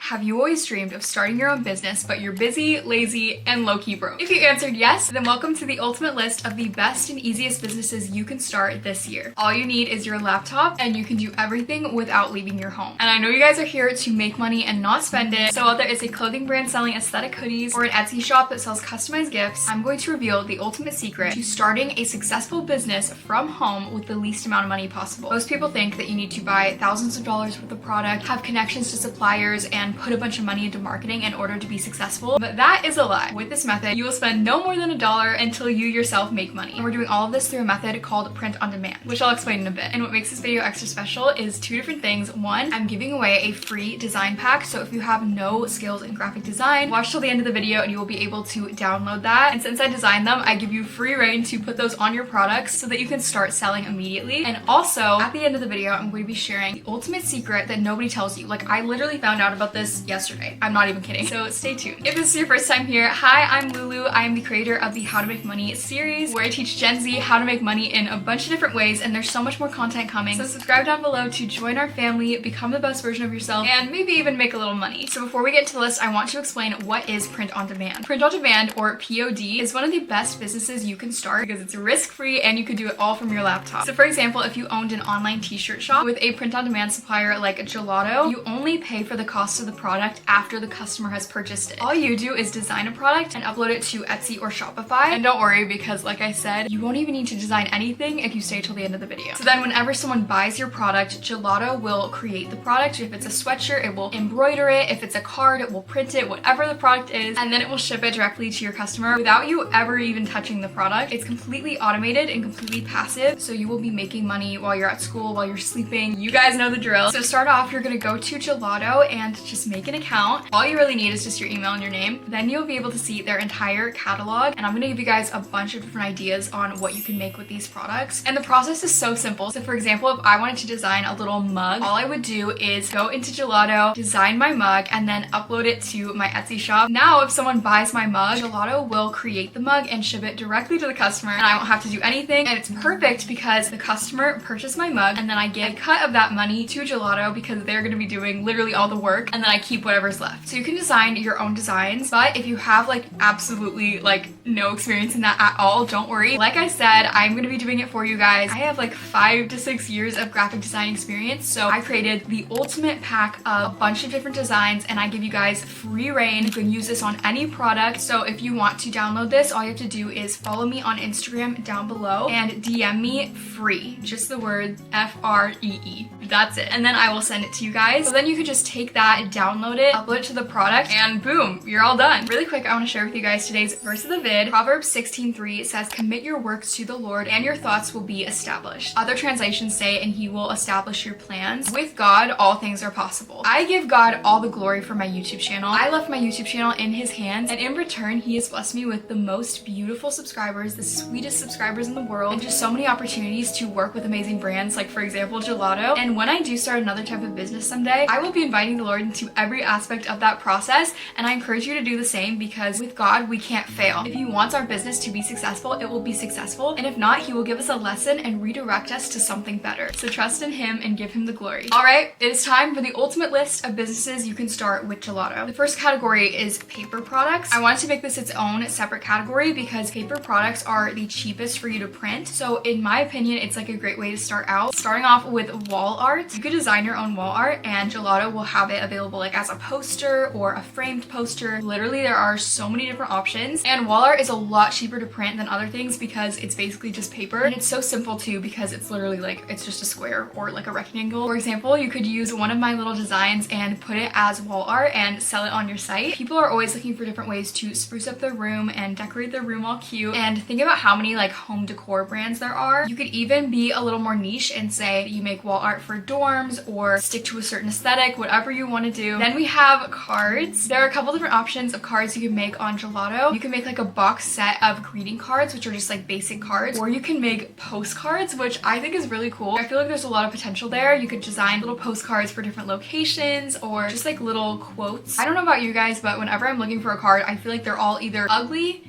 Have you always dreamed of starting your own business, but you're busy, lazy, and low-key broke? If you answered yes, then welcome to the ultimate list of the best and easiest businesses you can start this year. All you need is your laptop, and you can do everything without leaving your home. And I know you guys are here to make money and not spend it, so whether it's a clothing brand selling aesthetic hoodies or an Etsy shop that sells customized gifts, I'm going to reveal the ultimate secret to starting a successful business from home with the least amount of money possible. Most people think that you need to buy thousands of dollars worth of product, have connections to suppliers, and put a bunch of money into marketing in order to be successful, but that is a lie. With this method, you will spend no more than $1 until you yourself make money. And we're doing all of this through a method called print on demand, which I'll explain in a bit. And what makes this video extra special is two different things. One, I'm giving away a free design pack, so if you have no skills in graphic design, watch till the end of the video and you will be able to download that. And since I designed them, I give you free reign to put those on your products so that you can start selling immediately. And also, at the end of the video, I'm going to be sharing the ultimate secret that nobody tells you. Like, I literally found out about this yesterday. I'm not even kidding. So stay tuned. If this is your first time here, hi, I'm Lulu. I am the creator of the How to Make Money series, where I teach Gen Z how to make money in a bunch of different ways, and there's so much more content coming. So subscribe down below to join our family, become the best version of yourself, and maybe even make a little money. So before we get to the list, I want to explain what is print on demand. Print on demand, or POD, is one of the best businesses you can start because it's risk-free and you can do it all from your laptop. So for example, if you owned an online t-shirt shop with a print on demand supplier like Gelato, you only pay for the cost of the product after the customer has purchased it. All you do is design a product and upload it to Etsy or Shopify. And don't worry, because like I said, you won't even need to design anything if you stay till the end of the video. So then whenever someone buys your product, Gelato will create the product. If it's a sweatshirt, it will embroider it. If it's a card, it will print it, whatever the product is, and then it will ship it directly to your customer without you ever even touching the product. It's completely automated and completely passive, so you will be making money while you're at school, while you're sleeping. You guys know the drill. So to start off, you're gonna go to Gelato and just make an account. All you really need is just your email and your name. Then you'll be able to see their entire catalog, and I'm gonna give you guys a bunch of different ideas on what you can make with these products. And the process is so simple. So for example, if I wanted to design a little mug, all I would do is go into Gelato, design my mug, and then upload it to my Etsy shop. Now, if someone buys my mug, Gelato will create the mug and ship it directly to the customer, and I won't have to do anything. And it's perfect because the customer purchased my mug, and then I get a cut of that money to Gelato because they're gonna be doing literally all the work, and then I keep whatever's left. So you can design your own designs, but if you have like absolutely like no experience in that at all, don't worry. Like I said, I'm gonna be doing it for you guys. I have like 5 to 6 years of graphic design experience, so I created the ultimate pack of a bunch of different designs, and I give you guys free reign. You can use this on any product. So if you want to download this, all you have to do is follow me on Instagram down below and DM me free. Just the word FREE. That's it. And then I will send it to you guys. So then you could just take that, download it, upload it to the product, and boom, you're all done. Really quick, I want to share with you guys today's verse of the vid. Proverbs 16:3 says, "Commit your works to the Lord, and your thoughts will be established." Other translations say, "And he will establish your plans." With God, all things are possible. I give God all the glory for my YouTube channel. I left my YouTube channel in his hands, and in return, he has blessed me with the most beautiful subscribers, the sweetest subscribers in the world, and just so many opportunities to work with amazing brands, like for example, Gelato. And when I do start another type of business someday, I will be inviting the Lord into every aspect of that process, and I encourage you to do the same, because with God, we can't fail. If he wants our business to be successful, it will be successful, and if not, he will give us a lesson and redirect us to something better. So trust in him and give him the glory. All right, it is time for the ultimate list of businesses you can start with Gelato. The first category is paper products. I wanted to make this its own separate category because paper products are the cheapest for you to print. So in my opinion, it's like a great way to start out. Starting off with wall art. You could design your own wall art, and Gelato will have it available like as a poster or a framed poster. Literally, there are so many different options, and wall art is a lot cheaper to print than other things because it's basically just paper, and it's so simple too because it's literally like, it's just a square or like a rectangle. For example, you could use one of my little designs and put it as wall art and sell it on your site. People are always looking for different ways to spruce up their room and decorate their room all cute, and think about how many like home decor brands there are. You could even be a little more niche and say that you make wall art for dorms or stick to a certain aesthetic, whatever you want to do. Then we have cards. There are a couple different options of cards you can make on Gelato. You can make like a box set of greeting cards, which are just like basic cards, or you can make postcards, which I think is really cool. I feel like there's a lot of potential there. You could design little postcards for different locations or just like little quotes. I don't know about you guys, but whenever I'm looking for a card, I feel like they're all either ugly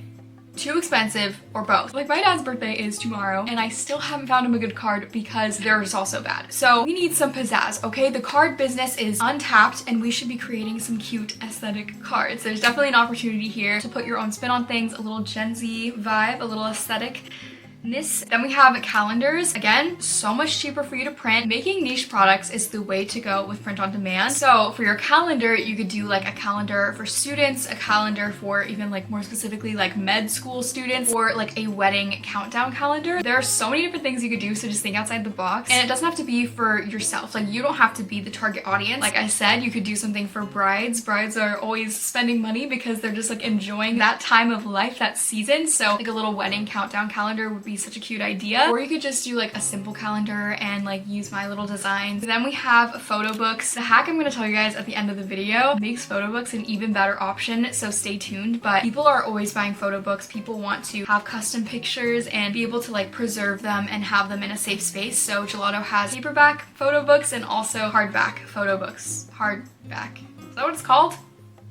too expensive, or both. Like my dad's birthday is tomorrow and I still haven't found him a good card because they're just all so bad. So we need some pizzazz, okay? The card business is untapped and we should be creating some cute aesthetic cards. There's definitely an opportunity here to put your own spin on things, a little Gen Z vibe, a little aesthetic. Then we have calendars. Again, so much cheaper for you to print. Making niche products is the way to go with print on demand. So for your calendar, you could do like a calendar for students, a calendar for even like more specifically like med school students, or like a wedding countdown calendar. There are so many different things you could do, so just think outside the box. And it doesn't have to be for yourself. Like you don't have to be the target audience. Like I said, you could do something for brides. Brides are always spending money because they're just like enjoying that time of life, that season. So like a little wedding countdown calendar would be such a cute idea. Or you could just do like a simple calendar and like use my little designs. Then we have photo books. The hack I'm going to tell you guys at the end of the video makes photo books an even better option, so stay tuned. But people are always buying photo books. People want to have custom pictures and be able to like preserve them and have them in a safe space. So Gelato has paperback photo books and also hardback photo books. Hardback. Is that what it's called?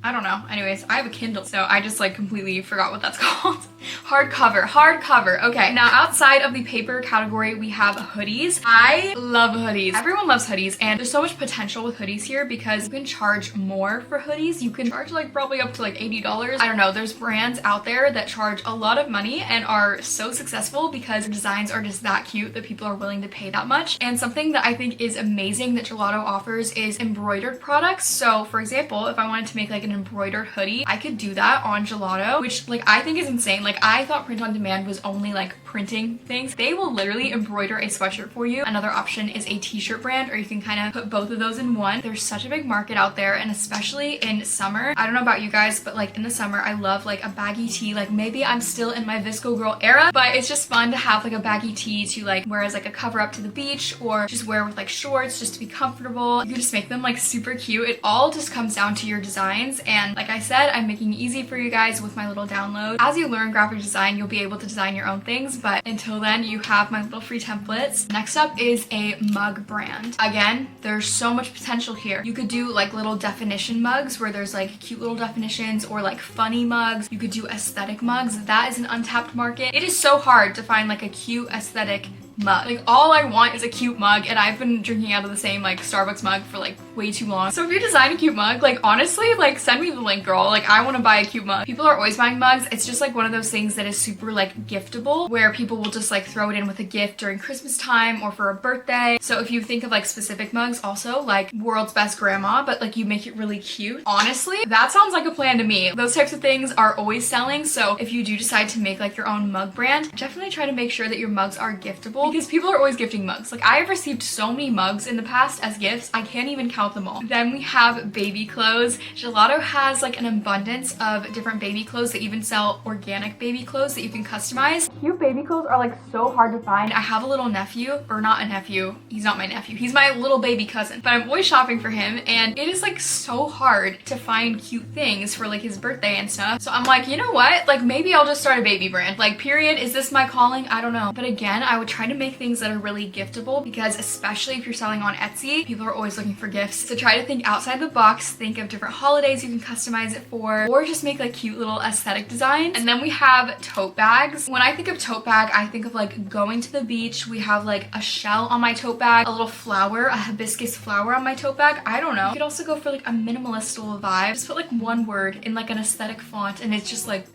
I don't know. Anyways, I have a Kindle, so I just like completely forgot what that's called. Hardcover. Okay, now outside of the paper category, we have hoodies. I love hoodies. Everyone loves hoodies, and there's so much potential with hoodies here because you can charge more for hoodies. You can charge like probably up to like $80. I don't know. There's brands out there that charge a lot of money and are so successful because their designs are just that cute that people are willing to pay that much. And something that I think is amazing that Gelato offers is embroidered products. So for example, if I wanted to make like an embroidered hoodie, I could do that on Gelato, which like I think is insane. Like I thought print on demand was only like printing things. They will literally embroider a sweatshirt for you. Another option is a t-shirt brand, or you can kind of put both of those in one. There's such a big market out there, and especially in summer. I don't know about you guys, but like in the summer, I love like a baggy tee. Like maybe I'm still in my Visco girl era, but it's just fun to have like a baggy tee to like wear as like a cover up to the beach, or just wear with like shorts just to be comfortable. You can just make them like super cute. It all just comes down to your designs. And like I said, I'm making it easy for you guys with my little download. As you learn graphic design, you'll be able to design your own things, but until then you have my little free templates. Next up is a mug brand. Again, there's so much potential here. You could do like little definition mugs where there's like cute little definitions, or like funny mugs. You could do aesthetic mugs. That is an untapped market. It is so hard to find like a cute aesthetic mug. Like all I want is a cute mug, and I've been drinking out of the same like Starbucks mug for like way too long. So if you design a cute mug, like honestly, like send me the link, girl. Like I want to buy a cute mug. People are always buying mugs. It's just like one of those things that is super like giftable, where people will just like throw it in with a gift during Christmas time or for a birthday. So if you think of like specific mugs, also like World's Best Grandma, but like you make it really cute. Honestly, that sounds like a plan to me. Those types of things are always selling. So if you do decide to make like your own mug brand, definitely try to make sure that your mugs are giftable, because people are always gifting mugs. Like I have received so many mugs in the past as gifts, I can't even count them all. Then we have baby clothes. Gelato has like an abundance of different baby clothes. They even sell organic baby clothes that you can customize. Cute baby clothes are like so hard to find. I have a little nephew, or not a nephew, he's not my nephew, he's my little baby cousin, but I'm always shopping for him, and it is like so hard to find cute things for like his birthday and stuff. So I'm like, you know what, like maybe I'll just start a baby brand. Like period, is this my calling? I don't know. But again, I would try to make things that are really giftable, because especially if you're selling on Etsy, people are always looking for gifts. So try to think outside the box, think of different holidays you can customize it for, or just make like cute little aesthetic designs. And then we have tote bags. When I think of tote bag, I think of like going to the beach. We have like a shell on my tote bag, a little flower, a hibiscus flower on my tote bag. I don't know. You could also go for like a minimalist little vibe. Just put like one word in like an aesthetic font, and it's just like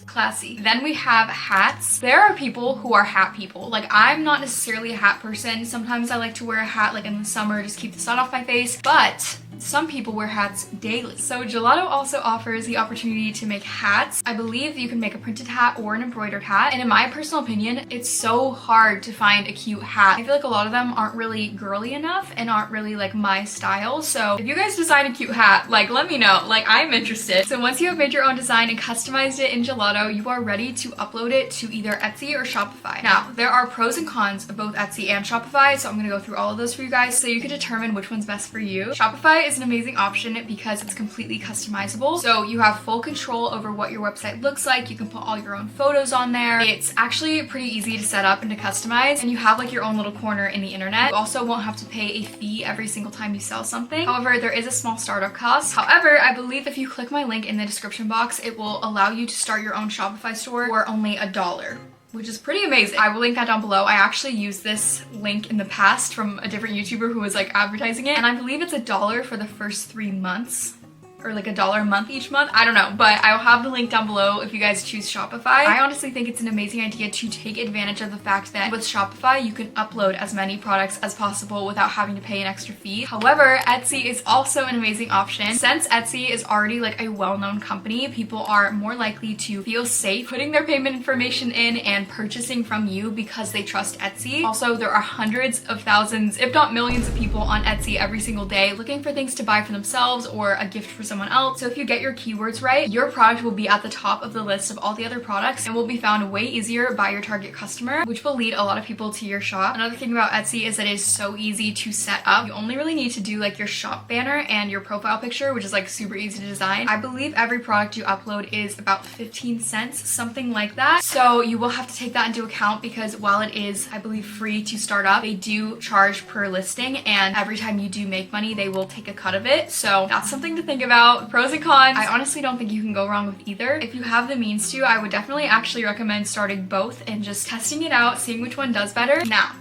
classy. Then we have hats. There are people who are hat people. Like I'm not necessarily a hat person. Sometimes I like to wear a hat like in the summer, just keep the sun off my face, but some people wear hats daily. So Gelato also offers the opportunity to make hats. I believe you can make a printed hat or an embroidered hat. And in my personal opinion, it's so hard to find a cute hat. I feel like a lot of them aren't really girly enough and aren't really like my style. So if you guys design a cute hat, like let me know. Like I'm interested. So once you have made your own design and customized it in Gelato, you are ready to upload it to either Etsy or Shopify. Now, there are pros and cons of both Etsy and Shopify, so I'm gonna go through all of those for you guys so you can determine which one's best for you. Shopify Shopify is an amazing option because it's completely customizable. So you have full control over what your website looks like. You can put all your own photos on there. It's actually pretty easy to set up and to customize, and you have like your own little corner in the internet. You also won't have to pay a fee every single time you sell something. However, there is a small startup cost. However, I believe if you click my link in the description box, it will allow you to start your own Shopify store for only $1, which is pretty amazing. I will link that down below. I actually used this link in the past from a different YouTuber who was like advertising it, and I believe it's $1 for the first 3 months, or like $1 a month each month. I don't know, but I'll have the link down below if you guys choose Shopify. I honestly think it's an amazing idea to take advantage of the fact that with Shopify, you can upload as many products as possible without having to pay an extra fee. However, Etsy is also an amazing option. Since Etsy is already like a well-known company, people are more likely to feel safe putting their payment information in and purchasing from you because they trust Etsy. Also, there are hundreds of thousands, if not millions of people on Etsy every single day looking for things to buy for themselves or a gift for someone else. So if you get your keywords right, your product will be at the top of the list of all the other products and will be found way easier by your target customer, which will lead a lot of people to your shop. Another thing about Etsy is that it is so easy to set up. You only really need to do like your shop banner and your profile picture, which is like super easy to design. I believe every product you upload is about 15 cents, something like that. So you will have to take that into account because while it is, I believe, free to start up, they do charge per listing, and every time you do make money, they will take a cut of it. So that's something to think about. Pros and cons. I honestly don't think you can go wrong with either. If you have the means to, I would definitely actually recommend starting both and just testing it out, seeing which one does better. Now,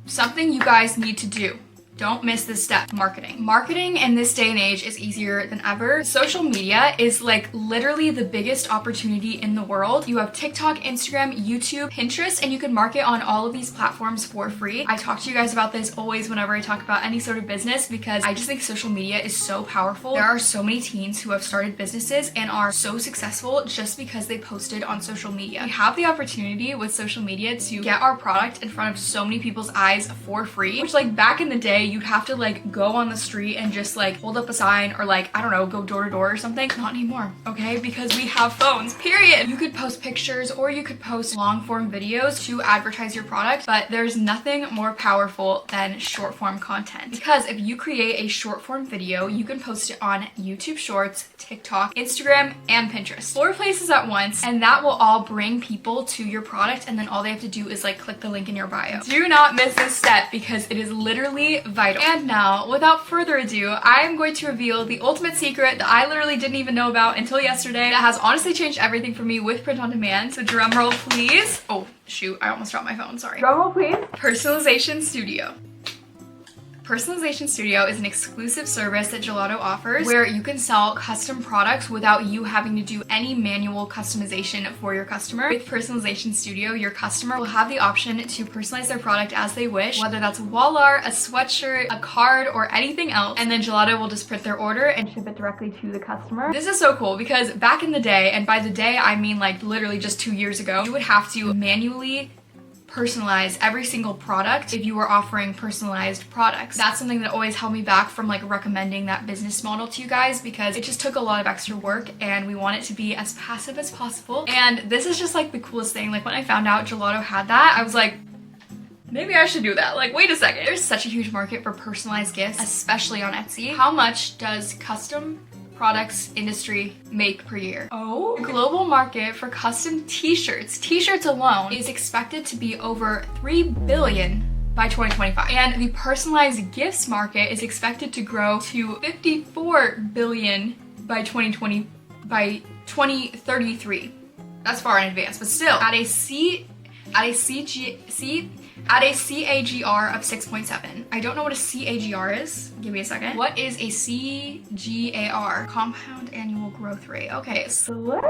something you guys need to do. Don't miss this step, marketing. Marketing in this day and age is easier than ever. Social media is like literally the biggest opportunity in the world. You have TikTok, Instagram, YouTube, Pinterest, and you can market on all of these platforms for free. I talk to you guys about this always whenever I talk about any sort of business because I just think social media is so powerful. There are so many teens who have started businesses and are so successful just because they posted on social media. We have the opportunity with social media to get our product in front of so many people's eyes for free, which like back in the day, you'd have to like go on the street and just like hold up a sign or like, I don't know, go door to door or something. Not anymore, okay? Because we have phones, period. You could post pictures or you could post long form videos to advertise your product, but there's nothing more powerful than short form content. Because if you create a short form video, you can post it on YouTube Shorts, TikTok, Instagram, and Pinterest. 4 places at once, and that will all bring people to your product, and then all they have to do is like click the link in your bio. Do not miss this step because it is literally vital. And now, without further ado, I am going to reveal the ultimate secret that I literally didn't even know about until yesterday that has honestly changed everything for me with print on demand. So drum roll, please. Oh, shoot, I almost dropped my phone, sorry. Drum roll, please. Personalization Studio. Personalization Studio is an exclusive service that Gelato offers where you can sell custom products without you having to do any manual customization for your customer. With Personalization Studio, your customer will have the option to personalize their product as they wish, whether that's a wall art, a sweatshirt, a card, or anything else, and then Gelato will just print their order and ship it directly to the customer. This is so cool because back in the day, and by the day I mean like literally just 2 years ago, you would have to manually personalize every single product if you were offering personalized products. That's something that always held me back from like recommending that business model to you guys because it just took a lot of extra work and we want it to be as passive as possible. And this is just like the coolest thing. Like when I found out Gelato had that, I was like, maybe I should do that. Like, wait a second. There's such a huge market for personalized gifts, especially on Etsy. How much does custom products industry make per year? Oh, the global market for custom t-shirts alone is expected to be over 3 billion by 2025. And the personalized gifts market is expected to grow to 54 billion by 2033. That's far in advance, but still at a CAGR of 6.7. I don't know what a CAGR is. Give me a second. What is a CGAR? Compound annual growth rate. Okay, slay!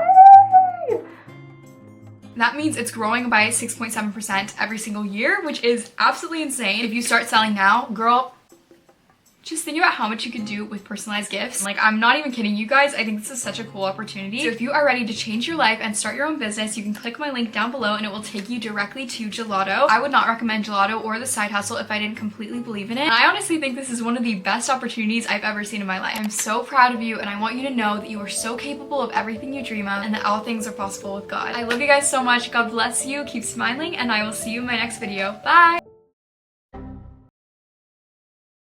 That means it's growing by 6.7% every single year, which is absolutely insane. If you start selling now, girl, just think about how much you could do with personalized gifts. Like, I'm not even kidding you guys. I think this is such a cool opportunity. So if you are ready to change your life and start your own business, you can click my link down below and it will take you directly to Gelato. I would not recommend Gelato or the side hustle if I didn't completely believe in it. And I honestly think this is one of the best opportunities I've ever seen in my life. I'm so proud of you and I want you to know that you are so capable of everything you dream of and that all things are possible with God. I love you guys so much. God bless you. Keep smiling and I will see you in my next video. Bye!